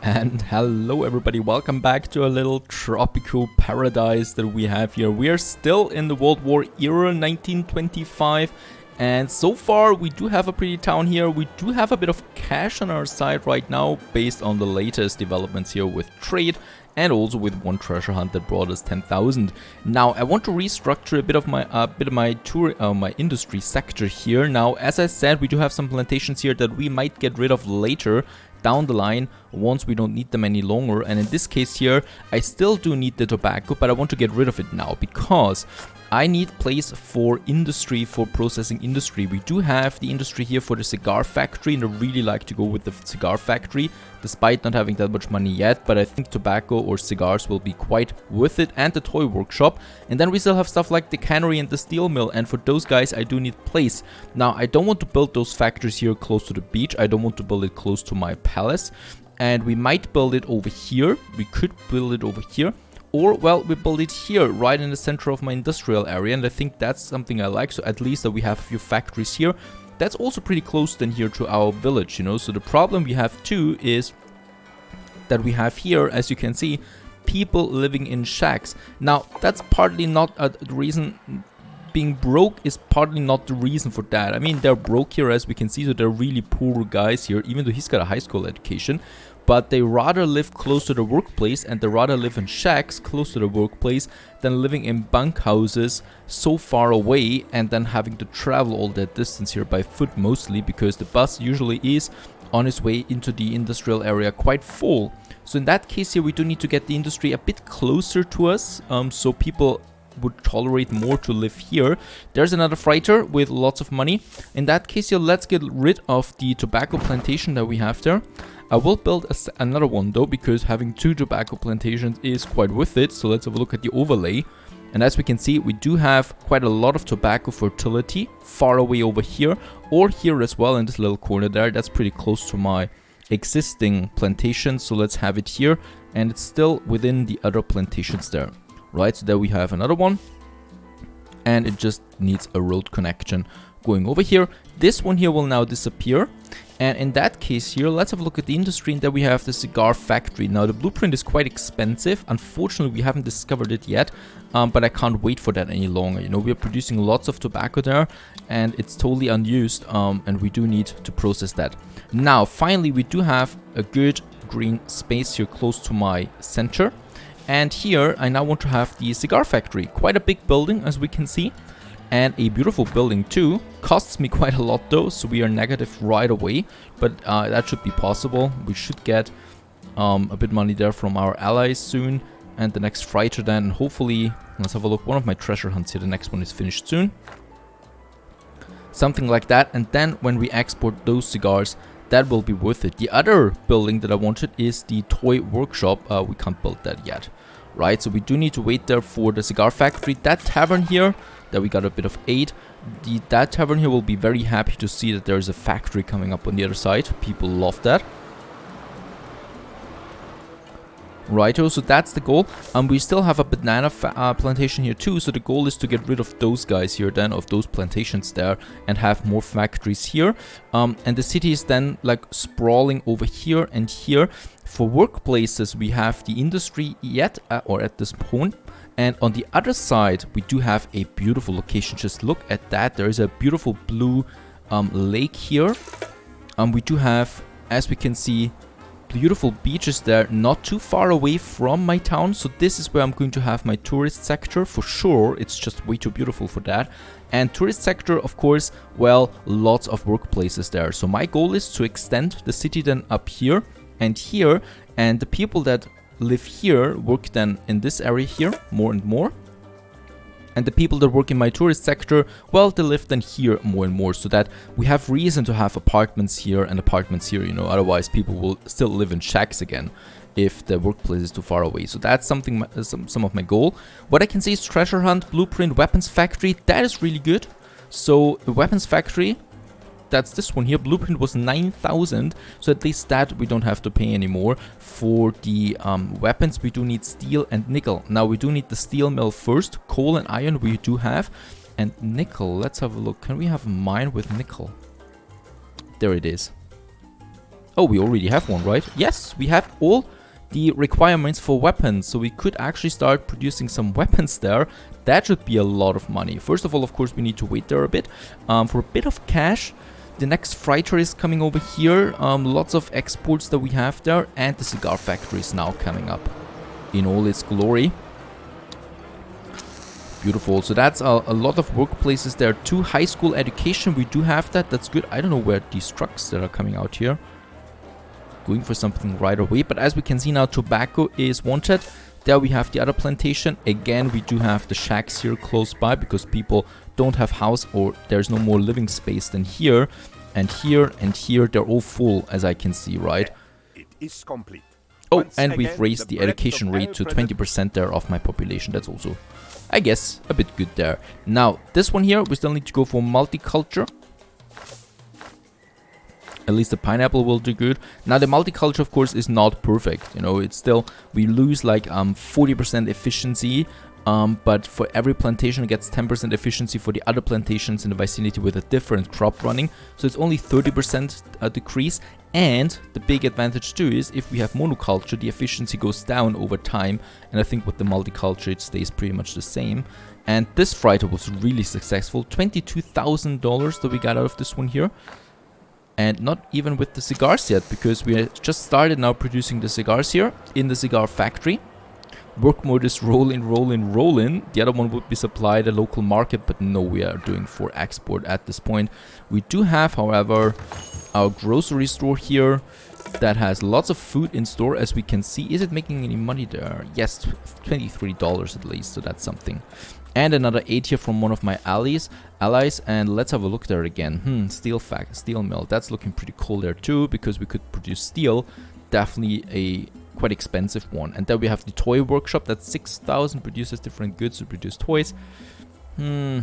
And hello everybody, welcome back to a little tropical paradise that we have here. We are still in the World War era, 1925, and so far we do have a pretty town here. We do have a bit of cash on our side right now based on the latest developments here with trade and also with one treasure hunt that brought us 10,000. Now I want to restructure a bit of my industry sector here. Now, as I said, we do have some plantations here that we might get rid of later down the line once we don't need them any longer, and in this case here I still do need the tobacco, but I want to get rid of it now because I need place for industry, for processing industry. We do have the industry here for the cigar factory, and I really like to go with the cigar factory despite not having that much money yet, but I think tobacco or cigars will be quite worth it, and the toy workshop. And then we still have stuff like the cannery and the steel mill, and for those guys I do need place. Now I don't want to build those factories here close to the beach. I don't want to build it close to my palace, and we might build it over here. We could build it over here, or, well, we build it here, right in the center of my industrial area, and I think that's something I like, so at least that we have a few factories here. That's also pretty close then here to our village, you know, so the problem we have too is that we have here, as you can see, people living in shacks. Now, that's partly not the reason. Being broke is partly not the reason for that. I mean, they're broke here, as we can see, so they're really poor guys here, even though he's got a high school education. But they rather live close to the workplace, and they rather live in shacks close to the workplace than living in bunkhouses so far away and then having to travel all that distance here by foot mostly, because the bus usually is on its way into the industrial area quite full. So in that case here, we do need to get the industry a bit closer to us, so people would tolerate more to live here. There's another freighter with lots of money. In that case here, let's get rid of the tobacco plantation that we have there. I will build another one though, because having two tobacco plantations is quite worth it. So let's have a look at the overlay. And as we can see, we do have quite a lot of tobacco fertility far away over here, or here as well in this little corner there. That's pretty close to my existing plantation. So let's have it here, and it's still within the other plantations there. Right, so there we have another one, and it just needs a road connection going over here. This one here will now disappear, and in that case here, let's have a look at the industry, and there we have the cigar factory. Now the blueprint is quite expensive. Unfortunately, we haven't discovered it yet, but I can't wait for that any longer. You know, we are producing lots of tobacco there, and it's totally unused, and we do need to process that. Now finally, we do have a good green space here close to my center. And here, I now want to have the cigar factory. Quite a big building, as we can see. And a beautiful building too. Costs me quite a lot though, so we are negative right away. But that should be possible. We should get a bit money there from our allies soon. And the next freighter then, hopefully, let's have a look. One of my treasure hunts here, the next one is finished soon. Something like that. And then when we export those cigars, that will be worth it. The other building that I wanted is the toy workshop. We can't build that yet. Right, so we do need to wait there for the cigar factory. That tavern here, that we got a bit of aid. That tavern here will be very happy to see that there is a factory coming up on the other side. People love that. Righto, so that's the goal. We still have a banana plantation here too, so the goal is to get rid of those guys here then, of those plantations there, and have more factories here. And the city is then like sprawling over here and here. For workplaces, we have the industry yet, or at this point. And on the other side, we do have a beautiful location. Just look at that. There is a beautiful blue lake here. We do have, as we can see, beautiful beaches there, not too far away from my town. So this is where I'm going to have my tourist sector for sure. It's just way too beautiful for that. And tourist sector, of course, well, lots of workplaces there. So my goal is to extend the city then up here and here, and the people that live here work then in this area here more and more. And the people that work in my tourist sector, well, they live then here more and more, so that we have reason to have apartments here and apartments here, you know, otherwise people will still live in shacks again if the workplace is too far away. So that's something, some of my goal. What I can say is treasure hunt, blueprint, weapons factory, that is really good. So the weapons factory, that's this one here. Blueprint was 9,000, so at least that we don't have to pay anymore. For the weapons, we do need steel and nickel. Now we do need the steel mill first. Coal and iron we do have, and nickel, let's have a look. Can we have a mine with nickel? There it is. Oh, we already have one, right? Yes, we have all the requirements for weapons, so we could actually start producing some weapons there. That should be a lot of money. First of all, of course, we need to wait there a bit for a bit of cash. The next freighter is coming over here. Lots of exports that we have there, and the cigar factory is now coming up in all its glory. Beautiful. So that's a lot of workplaces there too. High school education, we do have that. That's good. I don't know where these trucks that are coming out here. Going for something right away, but as we can see now, tobacco is wanted. There we have the other plantation. Again, we do have the shacks here close by because people don't have house, or there's no more living space than here. And here and here, they're all full, as I can see, right? It is complete. Oh, and we've raised the education rate to 20% there of my population. That's also, I guess, a bit good there. Now, this one here, we still need to go for multiculture. At least the pineapple will do good. Now the multiculture, of course, is not perfect. You know, it's still, we lose like 40% efficiency. But for every plantation, it gets 10% efficiency for the other plantations in the vicinity with a different crop running. So it's only 30% decrease. And the big advantage too is if we have monoculture, the efficiency goes down over time. And I think with the multiculture, it stays pretty much the same. And this freighter was really successful. $22,000 that we got out of this one here. And not even with the cigars yet, because we just started now producing the cigars here in the cigar factory. Work mode is roll in, roll in, roll in. The other one would be supplied a local market, but no, we are doing for export at this point. We do have, however, our grocery store here that has lots of food in store, as we can see. Is it making any money there? Yes, $23 at least, so that's something. And another 8 here from one of my allies, and let's have a look there again. Steel mill, that's looking pretty cool there too, because we could produce steel. Definitely a quite expensive one. And then we have the toy workshop, that's 6,000, produces different goods to produce toys. No,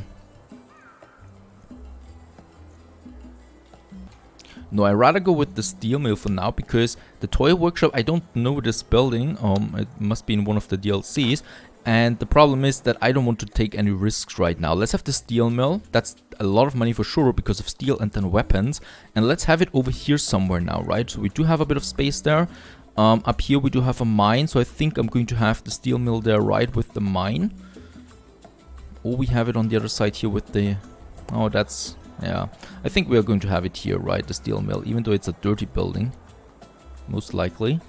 I'd rather go with the steel mill for now, because the toy workshop, I don't know this building. It must be in one of the DLCs. And the problem is that I don't want to take any risks right now. Let's have the steel mill. That's a lot of money for sure because of steel and then weapons. And let's have it over here somewhere now, right? So we do have a bit of space there. Up here we do have a mine. So I think I'm going to have the steel mill there right with the mine. Or we have it on the other side here with the... Oh, that's... Yeah. I think we are going to have it here, right? The steel mill. Even though it's a dirty building. Most likely.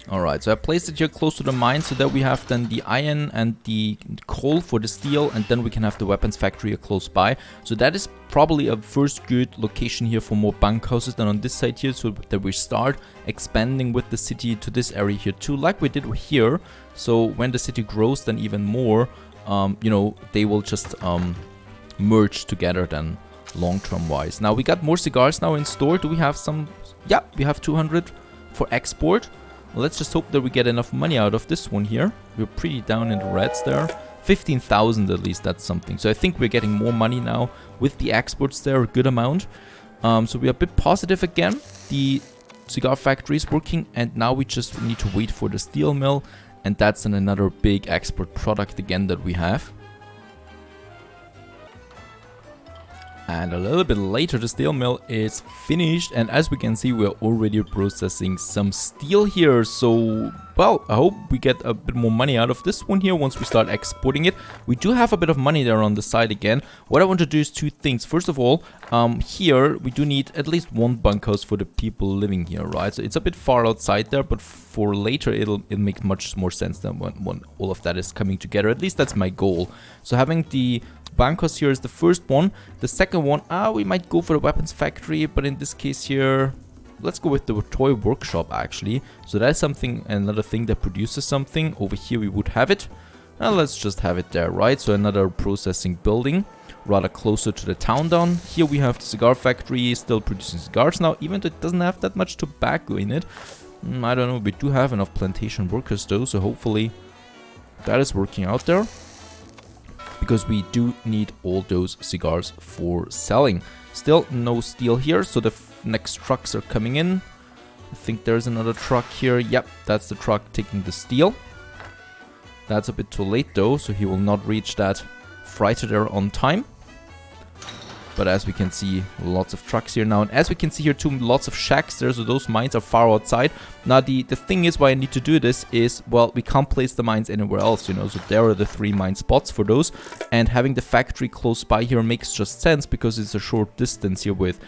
Alright, so I placed it here close to the mine, so that we have then the iron and the coal for the steel, and then we can have the weapons factory close by. So that is probably a first good location here for more bunkhouses than on this side here, so that we start expanding with the city to this area here too, like we did here. So when the city grows then even more, you know, they will just merge together then long-term wise. Now we got more cigars now in store. Do we have some? Yeah, we have 200 for export. Let's just hope that we get enough money out of this one here. We're pretty down in the reds there. 15,000 at least, that's something. So I think we're getting more money now with the exports there, a good amount. So we are a bit positive again. The cigar factory is working, and now we just need to wait for the steel mill. And that's then another big export product again that we have. And a little bit later, the steel mill is finished, and as we can see, we're already processing some steel here. So, well, I hope we get a bit more money out of this one here once we start exporting it. We do have a bit of money there on the side again. What I want to do is two things. First of all, here we do need at least one bunkhouse for the people living here, right? So it's a bit far outside there, but for later it'll make much more sense than when all of that is coming together. At least that's my goal. So having the bunkhouse here is the first one. The second one, we might go for the weapons factory, but in this case here, let's go with the toy workshop actually. So that's something, another thing that produces something. Over here we would have it. Now let's just have it there, right? So another processing building, rather closer to the town down. Here we have the cigar factory, still producing cigars now, even though it doesn't have that much tobacco in it. I don't know, we do have enough plantation workers though, so hopefully that is working out there. Because we do need all those cigars for selling. Still no steel here, so the next trucks are coming in. I think there's another truck here. Yep, that's the truck taking the steel. That's a bit too late though, so he will not reach that freighter there on time. But as we can see, lots of trucks here now. And as we can see here too, lots of shacks there. So those mines are far outside. Now the thing is why I need to do this is, well, we can't place the mines anywhere else, you know. So there are the 3 mine spots for those. And having the factory close by here makes just sense because it's a short distance here with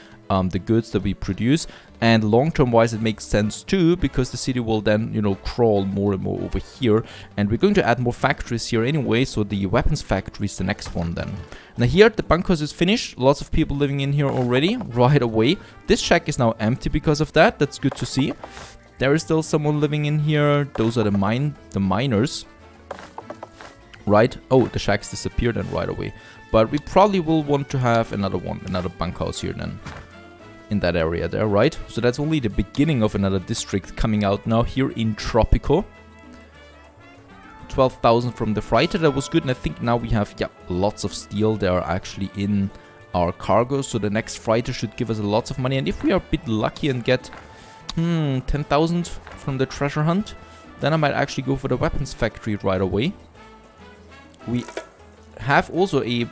the goods that we produce. And long-term wise, it makes sense too, because the city will then, you know, crawl more and more over here. And we're going to add more factories here anyway, so the weapons factory is the next one then. Now here, the bunkhouse is finished. Lots of people living in here already, right away. This shack is now empty because of that. That's good to see. There is still someone living in here. Those are the miners. Right? Oh, the shacks disappeared then right away. But we probably will want to have another bunkhouse here then. In that area there, right? So that's only the beginning of another district coming out now here in Tropico. 12,000 from the freighter, that was good. And I think now we have, yeah, lots of steel there actually in our cargo. So the next freighter should give us lots of money. And if we are a bit lucky and get 10,000 from the treasure hunt, then I might actually go for the weapons factory right away. We have also a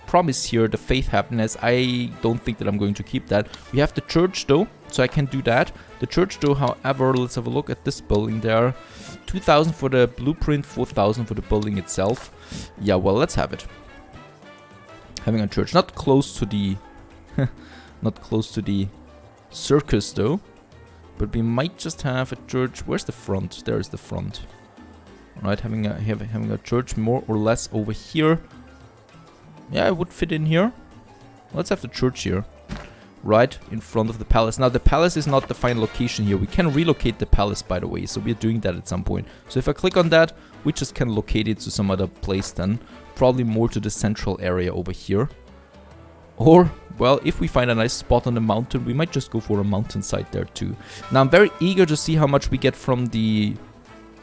promise here, the faith happiness. I don't think that I'm going to keep that. We have the church though, so I can do that. The church though, however, let's have a look at this building there. 2,000 for the blueprint, 4,000 for the building itself. Yeah, well, let's have it. Having a church, not close to the not close to the circus though, but we might just have a church. Where's the front? There's the front. All right, having a church more or less over here. Yeah, it would fit in here. Let's have the church here, right in front of the palace. Now, the palace is not the final location here. We can relocate the palace, by the way, so we're doing that at some point. So if I click on that, we just can locate it to some other place then. Probably more to the central area over here. Or, well, if we find a nice spot on the mountain, we might just go for a mountainside there too. Now, I'm very eager to see how much we get from the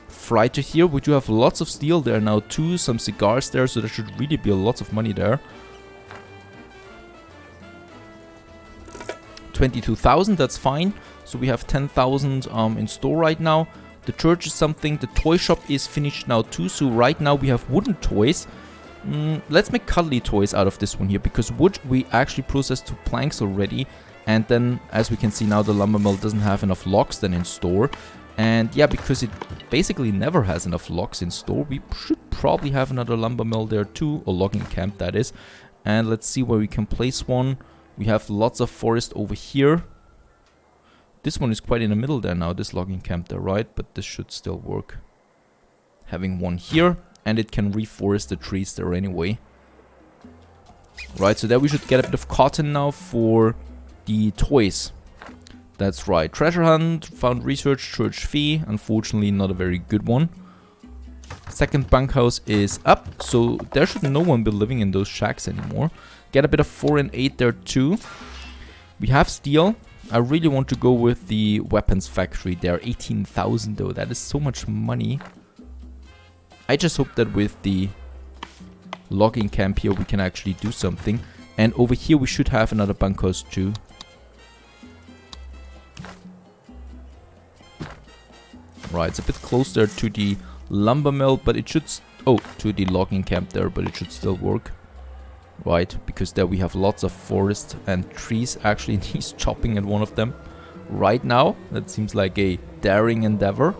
freighter here. We do have lots of steel there now too, some cigars there, so there should really be lots of money there. 22,000, that's fine. So we have 10,000 in store right now. The church is something. The toy shop is finished now too, so right now we have wooden toys. Let's make cuddly toys out of this one here, because wood we actually processed to planks already. And then, as we can see now, the lumber mill doesn't have enough logs then in store. And yeah, because it basically never has enough logs in store, we should probably have another lumber mill there too, or logging camp that is. And let's see where we can place one. We have lots of forest over here. This one is quite in the middle there now, this logging camp there, right? But this should still work. Having one here, and it can reforest the trees there anyway. Right, so there we should get a bit of cotton now for the toys. That's right. Treasure hunt, found research, church fee. Unfortunately, not a very good one. Second bunkhouse is up, so there should no one be living in those shacks anymore. Get a bit of 4 and 8 there too. We have steel. I really want to go with the weapons factory there. 18,000 though. That is so much money. I just hope that with the logging camp here we can actually do something. And over here we should have another bunkhouse too. Right, it's a bit closer to the lumber mill, but it should... Oh, to the logging camp there, but it should still work. Right, because there we have lots of forest and trees. Actually, he's chopping at one of them right now. That seems like a daring endeavor.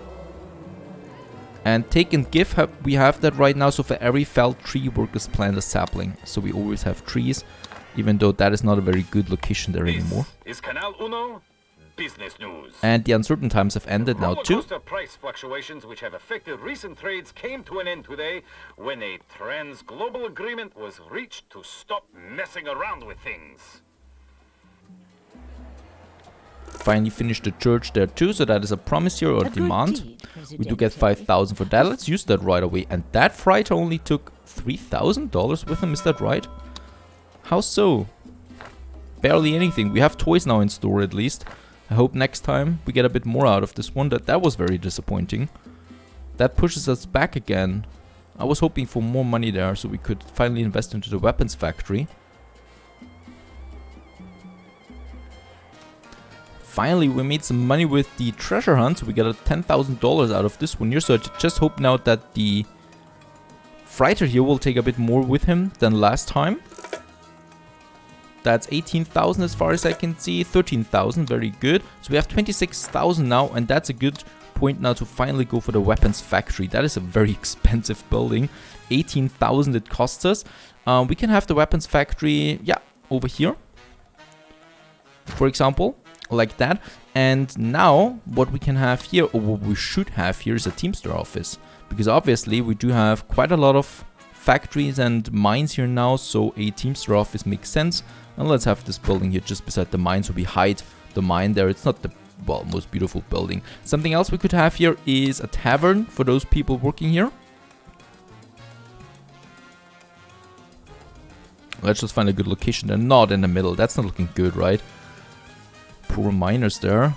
And take and give, we have that right now. So for every felled tree, workers plant a sapling. So we always have trees, even though that is not a very good location there anymore. Is Canal Uno business news. And the uncertain times have ended now too. Price fluctuations which have affected recent trades came to an end today when a trans-global agreement was reached to stop messing around with things. Finally finished the church there too, so that is a promise here or demand. We do get 5,000 for that. Let's use that right away. And that freighter only took $3,000 with him, is that right? How so? Barely anything. We have toys now in store at least. I hope next time we get a bit more out of this one. That was very disappointing. That pushes us back again. I was hoping for more money there so we could finally invest into the weapons factory. Finally, we made some money with the treasure hunt. So we got $10,000 out of this one here. So I just hope now that the freighter here will take a bit more with him than last time. That's 18,000 as far as I can see. 13,000, very good. So we have 26,000 now, and that's a good point now to finally go for the weapons factory. That is a very expensive building. 18,000 it costs us. We can have the weapons factory, yeah, over here, for example, like that. And now what we can have here, or what we should have here, is a Teamster office, because obviously we do have quite a lot of factories and mines here now, so a Teamster office makes sense. And let's have this building here just beside the mine, so we hide the mine there. It's not the, well, most beautiful building. Something else we could have here is a tavern for those people working here. Let's just find a good location. They're not in the middle. That's not looking good, right? Poor miners there.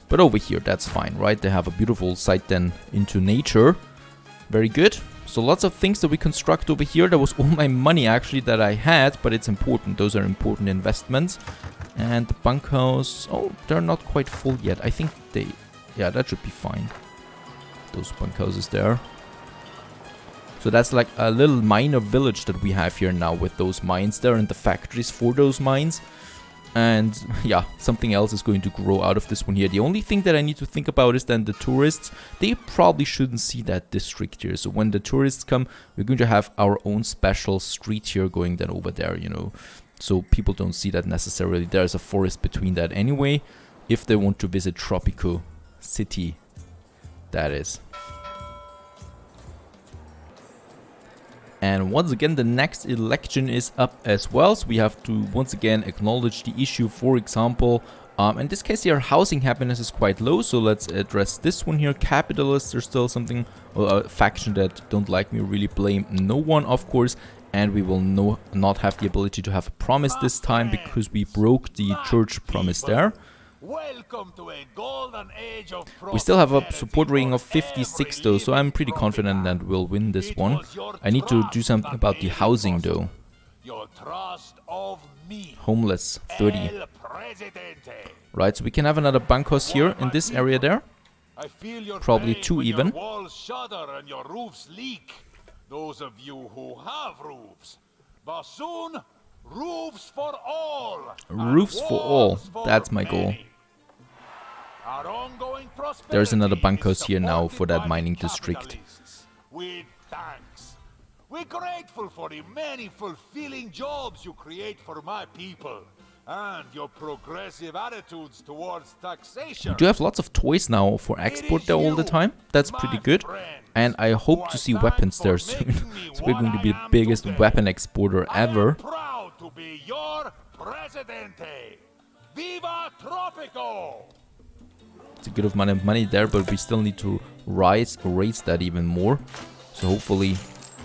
But over here, that's fine, right? They have a beautiful sight then into nature. Very good. So lots of things that we construct over here. That was all my money actually that I had, but it's important. Those are important investments. And the bunkhouse, oh, they're not quite full yet. I think they, yeah, that should be fine. Those bunkhouses there. So that's like a little miner village that we have here now with those mines there and the factories for those mines. And yeah, something else is going to grow out of this one here. The only thing that I need to think about is then the tourists. They probably shouldn't see that district here. So when the tourists come, we're going to have our own special street here going then over there, you know. So people don't see that necessarily. There's a forest between that anyway. If they want to visit Tropico City, that is. And once again, the next election is up as well. So we have to once again acknowledge the issue. For example, in this case here, housing happiness is quite low. So let's address this one here. Capitalists are still something, well, a faction that don't like me, really blame no one, of course. And we will not have the ability to have a promise this time because we broke the church promise there. Welcome to a golden age of we still have a support rating of 56 though, so I'm pretty confident that we'll win this one. I need to do something about the housing though. Homeless, 30. Right, so we can have another bunkhouse here in this area there. Probably 2 even. Those of you who have roofs, but soon roofs for all. Roofs for all, that's my goal. There's another bunkhouse here now for that mining district. With thanks. We're grateful for the many fulfilling jobs you create for my people and your progressive attitudes towards taxation. We do have lots of toys now for export there all the time. That's pretty good. And I hope to see weapons there soon. So we're going to be the biggest weapon exporter ever. Proud to be your Presidente. Viva Tropico! It's a good amount of money there, but we still need to raise that even more. So hopefully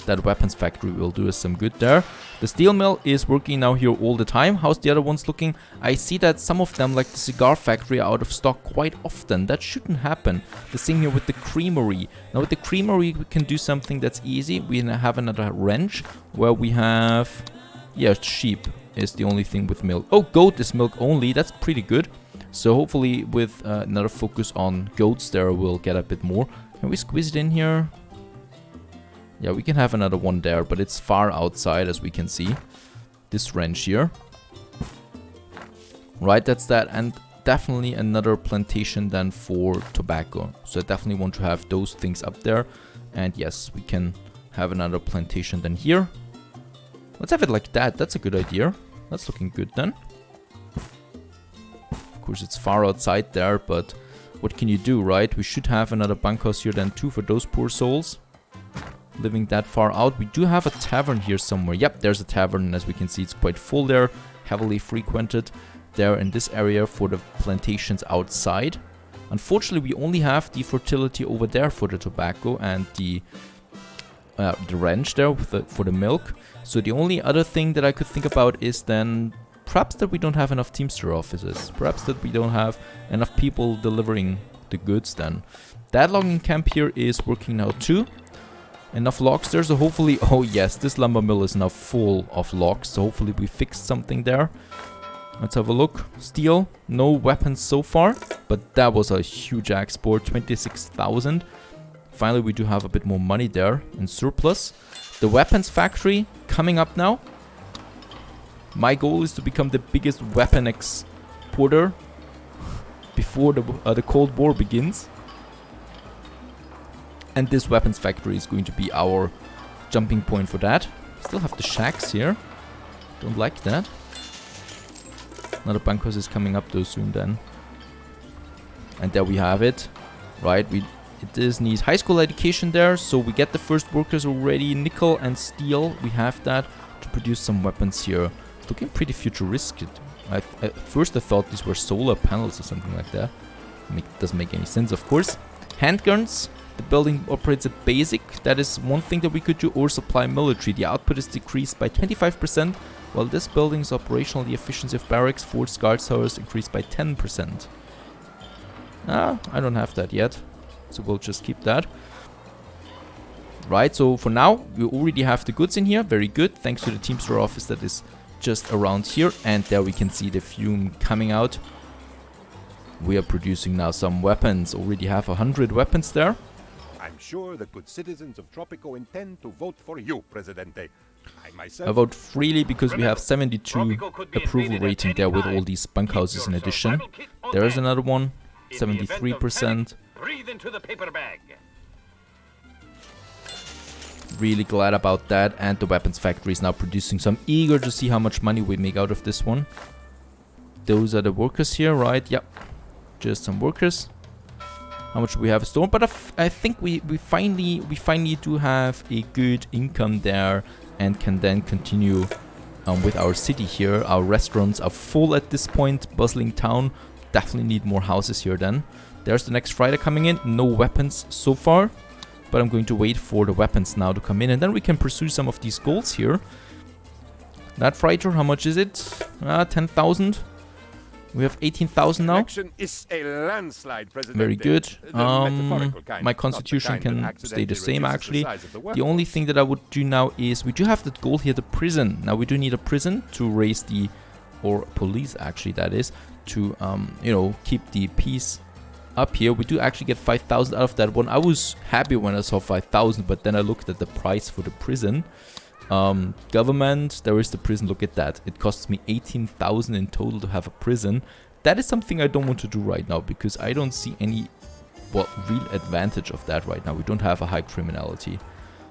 that weapons factory will do us some good there. The steel mill is working now here all the time. How's the other ones looking? I see that some of them, like the cigar factory, are out of stock quite often. That shouldn't happen. The same here with the creamery. Now with the creamery we can do something that's easy. We have another ranch where we have, yeah, sheep is the only thing with milk. Oh, goat is milk only. That's pretty good. So hopefully with another focus on goats there, we'll get a bit more. Can we squeeze it in here? Yeah, we can have another one there, but it's far outside as we can see. This ranch here. Right, that's that. And definitely another plantation then for tobacco. So I definitely want to have those things up there. And yes, we can have another plantation then here. Let's have it like that. That's a good idea. That's looking good then. Of course, it's far outside there, but what can you do, right? We should have another bunkhouse here then too for those poor souls living that far out. We do have a tavern here somewhere. Yep, there's a tavern, and as we can see, it's quite full there, heavily frequented there in this area for the plantations outside. Unfortunately, we only have the fertility over there for the tobacco and the ranch there for the milk. So the only other thing that I could think about is then perhaps that we don't have enough Teamster offices. Perhaps that we don't have enough people delivering the goods then. That logging camp here is working now too. Enough logs there, so hopefully, oh yes, this lumber mill is now full of logs, so hopefully we fixed something there. Let's have a look. Steel, no weapons so far, but that was a huge export, 26,000. Finally, we do have a bit more money there in surplus. The weapons factory coming up now. My goal is to become the biggest weapon exporter before the Cold War begins. And this weapons factory is going to be our jumping point for that. Still have the shacks here. Don't like that. Another bunkhouse is coming up though soon then. And there we have it. Right, it does need high school education there, so we get the first workers already. Nickel and steel, we have that to produce some weapons here. It's looking pretty futuristic. At first I thought these were solar panels or something like that. Doesn't make any sense, of course. Handguns. The building operates at basic. That is one thing that we could do. Or supply military. The output is decreased by 25%, while this building's operational, the efficiency of barracks, forts, guard towers increased by 10%. I don't have that yet, so we'll just keep that. Right, so for now, we already have the goods in here. Very good, thanks to the Teamster Office that is just around here. And there we can see the fume coming out. We are producing now some weapons. Already have 100 weapons there. I'm sure the good citizens of Tropico intend to vote for you, Presidente. I vote freely because we have 72 approval rating there with all these bunkhouses in addition. There is another one. 73%. Breathe into the paper bag. Really glad about that. And the weapons factory is now producing some. Eager to see how much money we make out of this one. Those are the workers here, right? Yep. Just some workers. How much do we have stored? But I think we finally do have a good income there and can then continue with our city here. Our restaurants are full at this point. Bustling town. Definitely need more houses here then. There's the next freighter coming in. No weapons so far. But I'm going to wait for the weapons now to come in. And then we can pursue some of these goals here. That freighter, how much is it? 10,000. We have 18,000 now. Is a landslide, very good. My constitution can stay the same actually. The only thing that I would do now is we do have that goal here, the prison. Now we do need a prison to raise the, or police actually that is, to you know, keep the peace up here. We do actually get 5,000 out of that one. I was happy when I saw 5,000, but then I looked at the price for the prison. Government, there is the prison. Look at that. It costs me 18,000 in total to have a prison. That is something I don't want to do right now because I don't see any real advantage of that right now. We don't have a high criminality.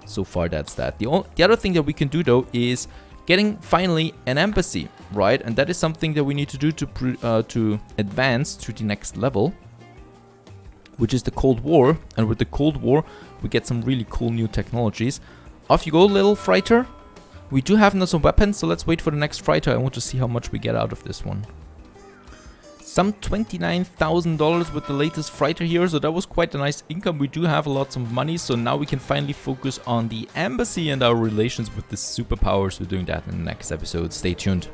So far that's that. The other thing that we can do though is getting finally an embassy, right? And that is something that we need to do to advance to the next level, which is the Cold War. And with the Cold War, we get some really cool new technologies. Off you go, little freighter. We do have now some weapons, so let's wait for the next freighter. I want to see how much we get out of this one. Some $29,000 with the latest freighter here, so that was quite a nice income. We do have lots of money, so now we can finally focus on the embassy and our relations with the superpowers. We're doing that in the next episode. Stay tuned.